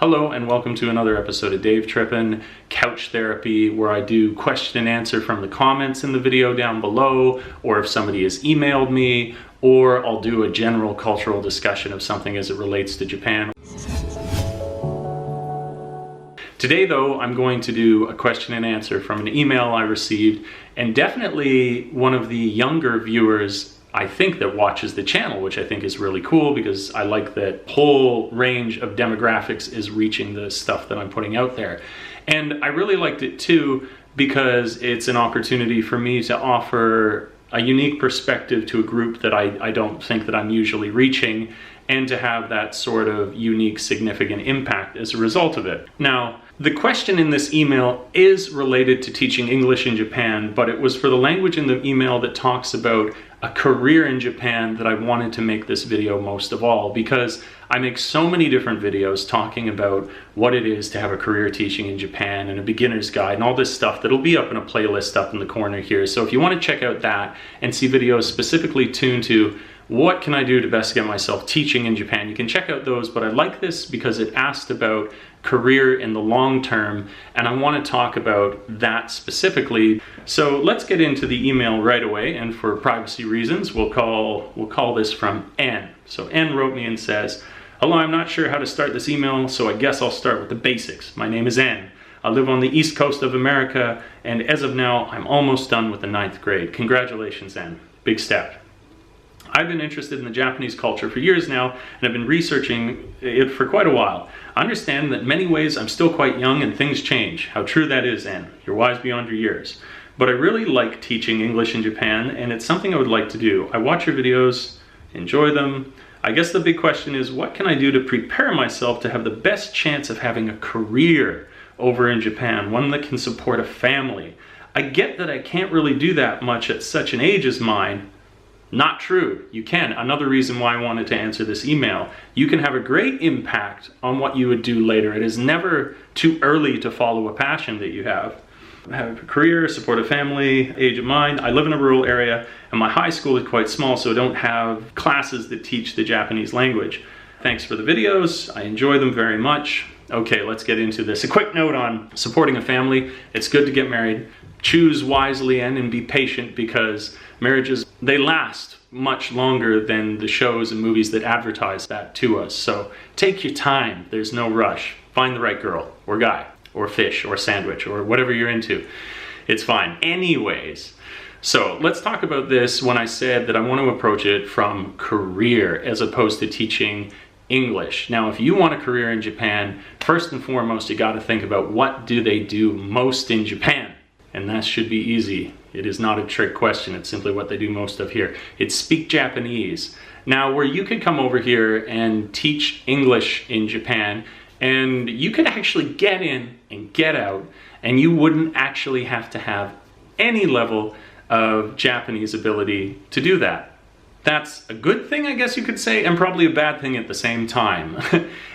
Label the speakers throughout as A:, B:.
A: Hello and welcome to another episode of DaveTrippin, Couch Therapy, where I do question and answer from the comments in the video down below, or if somebody has emailed me, or I'll do a general cultural discussion of something as it relates to Japan. Today though, I'm going to do a question and answer from an email I received, and definitely one of the younger viewers I think that watches the channel, which I think is really cool because I like that whole range of demographics is reaching the stuff that I'm putting out there. And I really liked it too because it's an opportunity for me to offer a unique perspective to a group that I don't think that I'm usually reaching, and to have that sort of unique, significant impact as a result of it. Now, the question in this email is related to teaching English in Japan, but it was for the language in the email that talks about a career in Japan that I wanted to make this video most of all, because I make so many different videos talking about what it is to have a career teaching in Japan and a beginner's guide and all this stuff that'll be up in a playlist up in the corner here. So if you want to check out that and see videos specifically tuned to what can I do to best get myself teaching in Japan, you can check out those. But I like this because it asked about career in the long term, and I want to talk about that specifically. So let's get into the email right away, and for privacy reasons we'll call this from N. So N wrote me and says, "Hello, I'm not sure how to start this email, so I guess I'll start with the basics. My name is N. I live on the East Coast of America, and as of now I'm almost done with the 9th grade. Congratulations, N. Big step. I've been interested in the Japanese culture for years now, and I've been researching it for quite a while. I understand that in many ways I'm still quite young and things change. How true that is, N. You're wise beyond your years. But I really like teaching English in Japan, and it's something I would like to do. I watch your videos, enjoy them. I guess the big question is, what can I do to prepare myself to have the best chance of having a career over in Japan, one that can support a family? I get that I can't really do that much at such an age as mine. Not true. You can. Another reason why I wanted to answer this email. You can have a great impact on what you would do later. It is never too early to follow a passion that you have. Have a career, support a family, age of mine. I live in a rural area and my high school is quite small, so I don't have classes that teach the Japanese language. Thanks for the videos. I enjoy them very much. Okay, let's get into this. A quick note on supporting a family. It's good to get married. Choose wisely and be patient, because marriages, they last much longer than the shows and movies that advertise that to us. So take your time. There's no rush. Find the right girl or guy or fish or sandwich or whatever you're into. It's fine. Anyways, so let's talk about this when I said that I want to approach it from career as opposed to teaching English. Now, if you want a career in Japan, first and foremost, you got to think about what do they do most in Japan. And that should be easy. It is not a trick question. It's simply what they do most of here. It's speak Japanese. Now, where you could come over here and teach English in Japan, and you could actually get in and get out, and you wouldn't actually have to have any level of Japanese ability to do that. That's a good thing, I guess you could say, and probably a bad thing at the same time.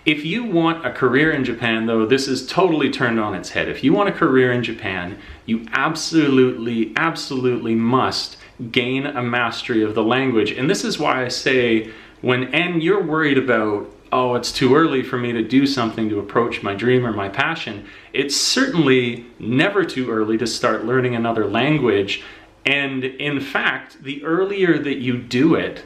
A: If you want a career in Japan, though, this is totally turned on its head. If you want a career in Japan, you absolutely must gain a mastery of the language. And this is why I say, when you're worried about, oh, it's too early for me to do something to approach my dream or my passion, it's certainly never too early to start learning another language. And in fact, the earlier that you do it,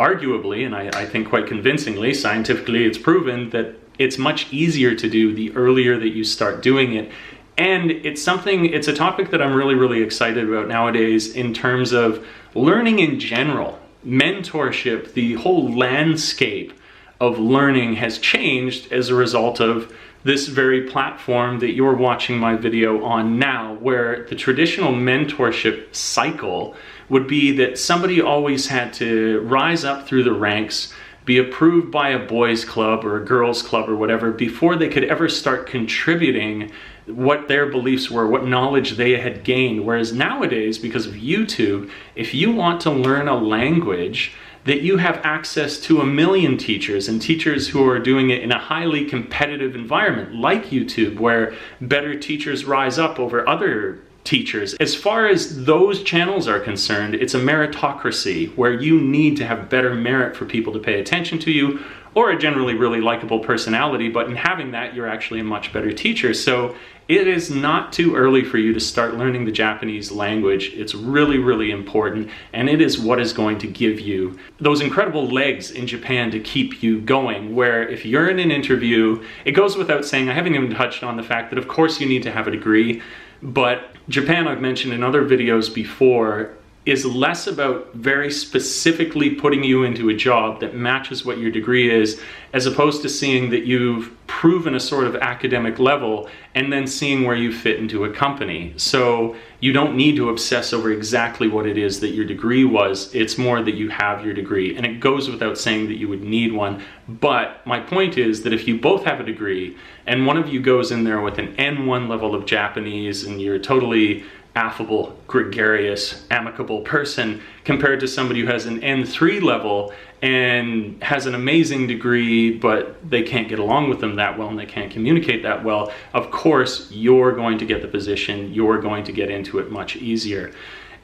A: arguably, and I think quite convincingly, scientifically it's proven that it's much easier to do the earlier that you start doing it. And it's a topic that I'm really excited about nowadays in terms of learning in general. Mentorship, the whole landscape of learning has changed as a result of this very platform that you're watching my video on now, where the traditional mentorship cycle would be that somebody always had to rise up through the ranks, be approved by a boys club or a girls club or whatever before they could ever start contributing what their beliefs were, what knowledge they had gained. Whereas nowadays, because of YouTube, if you want to learn a language, that you have access to a million teachers, and teachers who are doing it in a highly competitive environment like YouTube, where better teachers rise up over other teachers. As far as those channels are concerned, it's a meritocracy where you need to have better merit for people to pay attention to you, or a generally really likable personality, but in having that, you're actually a much better teacher. So it is not too early for you to start learning the Japanese language. It's really, really important, and it is what is going to give you those incredible legs in Japan to keep you going, where if you're in an interview, it goes without saying, I haven't even touched on the fact that of course you need to have a degree, but Japan, I've mentioned in other videos before, is less about very specifically putting you into a job that matches what your degree is, as opposed to seeing that you've proven a sort of academic level and then seeing where you fit into a company. So you don't need to obsess over exactly what it is that your degree was. It's more that you have your degree, and it goes without saying that you would need one. But my point is that if you both have a degree and one of you goes in there with an N1 level of Japanese and you're totally affable, gregarious, amicable person compared to somebody who has an N3 level and has an amazing degree, but they can't get along with them that well and they can't communicate that well, of course you're going to get the position, you're going to get into it much easier.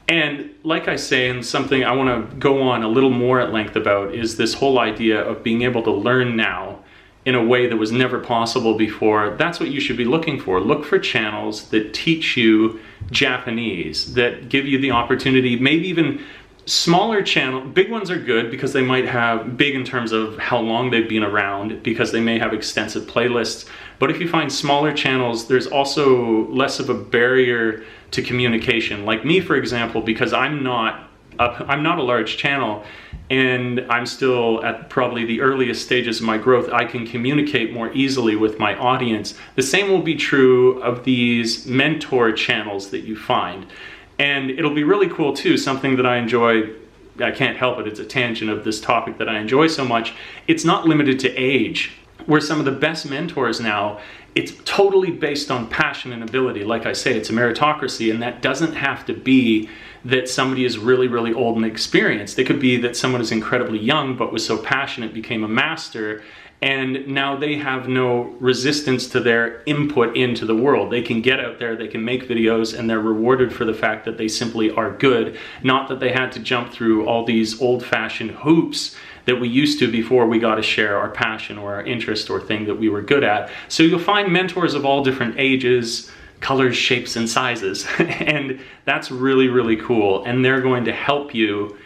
A: And like I say, and something I want to go on a little more at length about, is this whole idea of being able to learn now in a way that was never possible before. That's what you should be looking for. Look for channels that teach you Japanese, that give you the opportunity, maybe even smaller channel. Big ones are good because they might have, big in terms of how long they've been around, because they may have extensive playlists. But if you find smaller channels, there's also less of a barrier to communication. Like me, for example, because I'm not a large channel, and I'm still at probably the earliest stages of my growth, I can communicate more easily with my audience. The same will be true of these mentor channels that you find. And it'll be really cool too, something that I enjoy, I can't help it, it's a tangent of this topic that I enjoy so much. It's not limited to age. Where some of the best mentors now, it's totally based on passion and ability. Like I say, it's a meritocracy, and that doesn't have to be that somebody is really, really old and experienced. It could be that someone is incredibly young but was so passionate, became a master, and now they have no resistance to their input into the world. They can get out there, they can make videos, and they're rewarded for the fact that they simply are good, not that they had to jump through all these old-fashioned hoops that we used to before we got to share our passion or our interest or thing that we were good at. So you'll find mentors of all different ages, colors, shapes, and sizes. And that's really, really cool. And they're going to help you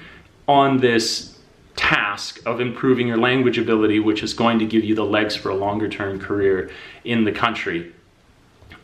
A: on this task of improving your language ability, which is going to give you the legs for a longer term career in the country.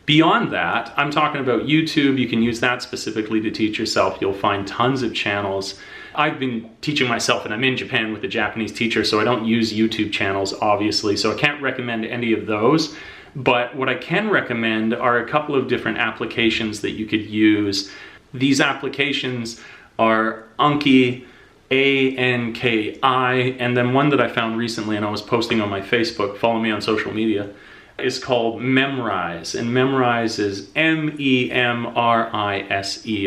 A: Beyond that, I'm talking about YouTube. You can use that specifically to teach yourself. You'll find tons of channels. I've been teaching myself, and I'm in Japan with a Japanese teacher, so I don't use YouTube channels, obviously, so I can't recommend any of those. But what I can recommend are a couple of different applications that you could use. These applications are Anki, A-N-K-I, and then one that I found recently and I was posting on my Facebook, follow me on social media, is called Memrise, and Memrise is M-E-M-R-I-S-E.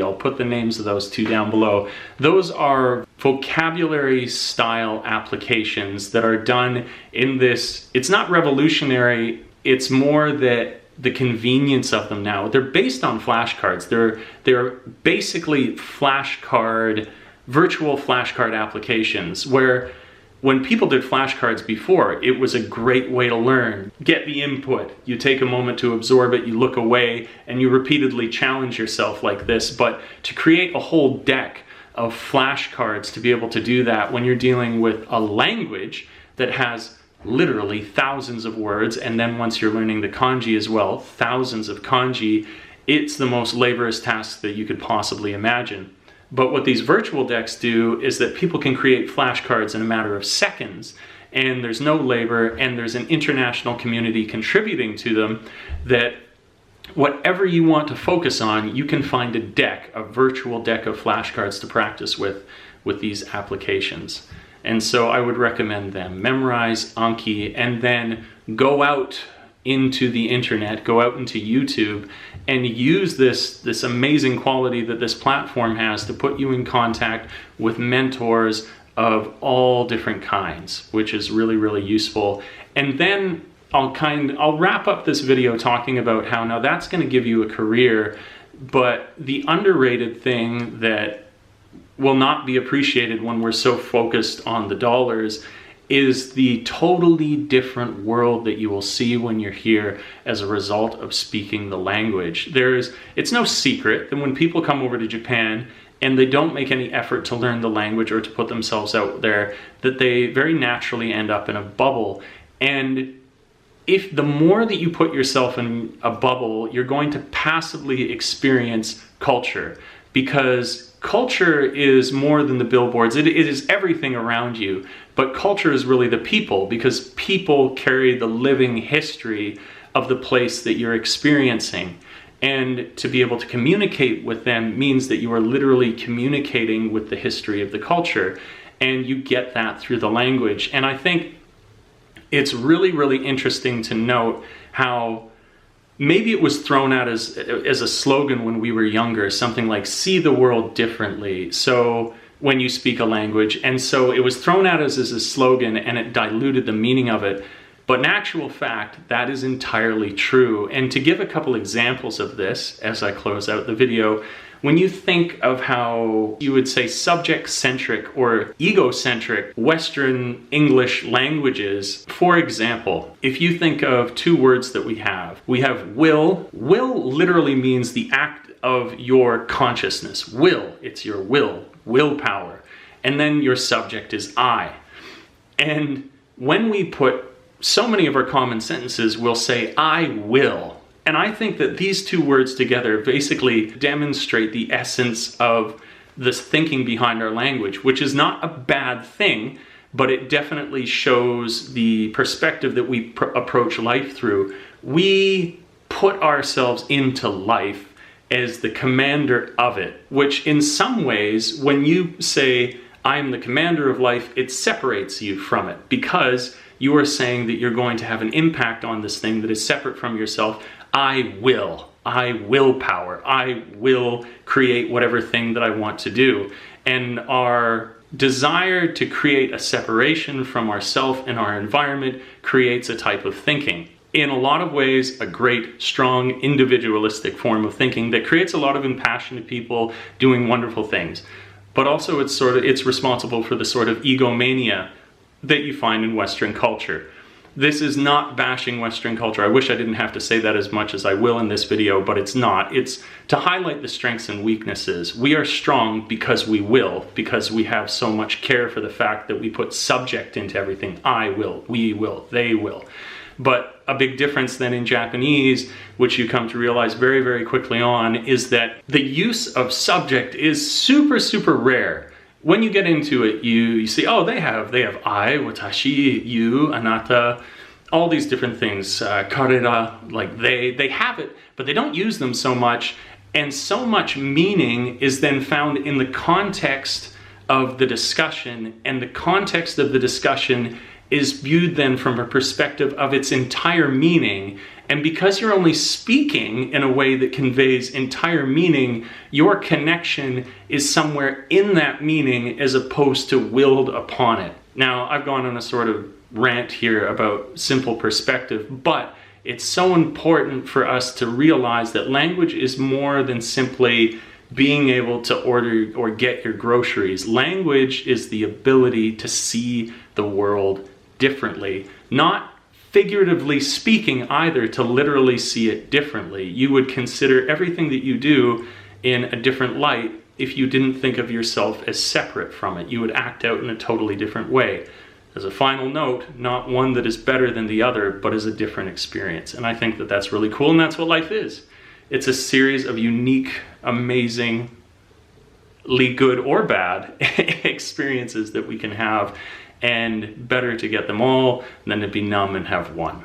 A: I'll put the names of those two down below. Those are vocabulary style applications that are done in this, it's not revolutionary, it's more that the convenience of them now. They're based on flashcards. They're basically virtual flashcard applications, where when people did flashcards before, it was a great way to learn. Get the input, you take a moment to absorb it, you look away, and you repeatedly challenge yourself like this. But to create a whole deck of flashcards to be able to do that when you're dealing with a language that has literally thousands of words, and then once you're learning the kanji as well, thousands of kanji, it's the most laborious task that you could possibly imagine. But what these virtual decks do is that people can create flashcards in a matter of seconds, and there's no labor, and there's an international community contributing to them, that whatever you want to focus on, you can find a virtual deck of flashcards to practice with these applications. And so I would recommend them. Memrise, Anki, and then go out into the internet, go out into YouTube, and use this amazing quality that this platform has to put you in contact with mentors of all different kinds, which is really, really useful. And then I'll wrap up this video talking about how now that's going to give you a career, but the underrated thing that will not be appreciated when we're so focused on the dollars is the totally different world that you will see when you're here as a result of speaking the language. It's no secret that when people come over to Japan and they don't make any effort to learn the language or to put themselves out there, that they very naturally end up in a bubble. And if the more that you put yourself in a bubble, you're going to passively experience culture, because culture is more than the billboards. It is everything around you, but culture is really the people, because people carry the living history of the place that you're experiencing. And to be able to communicate with them means that you are literally communicating with the history of the culture, and you get that through the language. And I think it's really, really interesting to note how maybe it was thrown out as a slogan when we were younger, something like "see the world differently" so when you speak a language, and so it was thrown out as a slogan and it diluted the meaning of it. But in actual fact, that is entirely true. And to give a couple examples of this as I close out the video, when you think of how you would say subject-centric or egocentric Western English languages, for example, if you think of two words that we have will. Will literally means the act of your consciousness. Will, it's your willpower. And then your subject is I. And when we put so many of our common sentences will say, I will. And I think that these two words together basically demonstrate the essence of this thinking behind our language, which is not a bad thing, but it definitely shows the perspective that we approach life through. We put ourselves into life as the commander of it, which in some ways, when you say, I am the commander of life, it separates you from it, because you are saying that you're going to have an impact on this thing that is separate from yourself. I will power. I will create whatever thing that I want to do. And our desire to create a separation from ourself and our environment creates a type of thinking. In a lot of ways, a great, strong, individualistic form of thinking that creates a lot of impassioned people doing wonderful things. But also it's responsible for the sort of egomania that you find in Western culture. This is not bashing Western culture. I wish I didn't have to say that as much as I will in this video, but it's not. It's to highlight the strengths and weaknesses. We are strong because we will, because we have so much care for the fact that we put subject into everything. I will, we will, they will. But a big difference then in Japanese, which you come to realize very, very quickly on, is that the use of subject is super, super rare. When you get into it, you see, oh, they have I, watashi, you, anata, all these different things, karera, like they have it, but they don't use them so much, and so much meaning is then found in the context of the discussion, and the context of the discussion is viewed then from a perspective of its entire meaning. And because you're only speaking in a way that conveys entire meaning, your connection is somewhere in that meaning as opposed to willed upon it. Now, I've gone on a sort of rant here about simple perspective, but it's so important for us to realize that language is more than simply being able to order or get your groceries. Language is the ability to see the world differently, not figuratively speaking either, to literally see it differently. You would consider everything that you do in a different light if you didn't think of yourself as separate from it. You would act out in a totally different way. As a final note, not one that is better than the other, but is a different experience. And I think that that's really cool, and that's what life is. It's a series of unique, amazingly good or bad experiences that we can have, and better to get them all than to be numb and have one.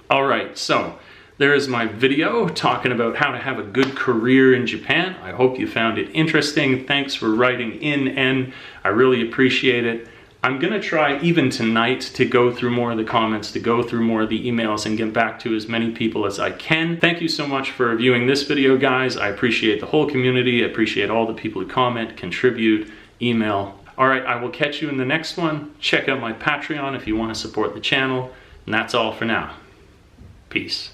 A: All right, so there is my video talking about how to have a good career in Japan. I hope you found it interesting. Thanks for writing in, and I really appreciate it. I'm gonna try even tonight to go through more of the comments, to go through more of the emails and get back to as many people as I can. Thank you so much for viewing this video, guys. I appreciate the whole community. I appreciate all the people who comment, contribute, email. All right, I will catch you in the next one. Check out my Patreon if you want to support the channel. And that's all for now. Peace.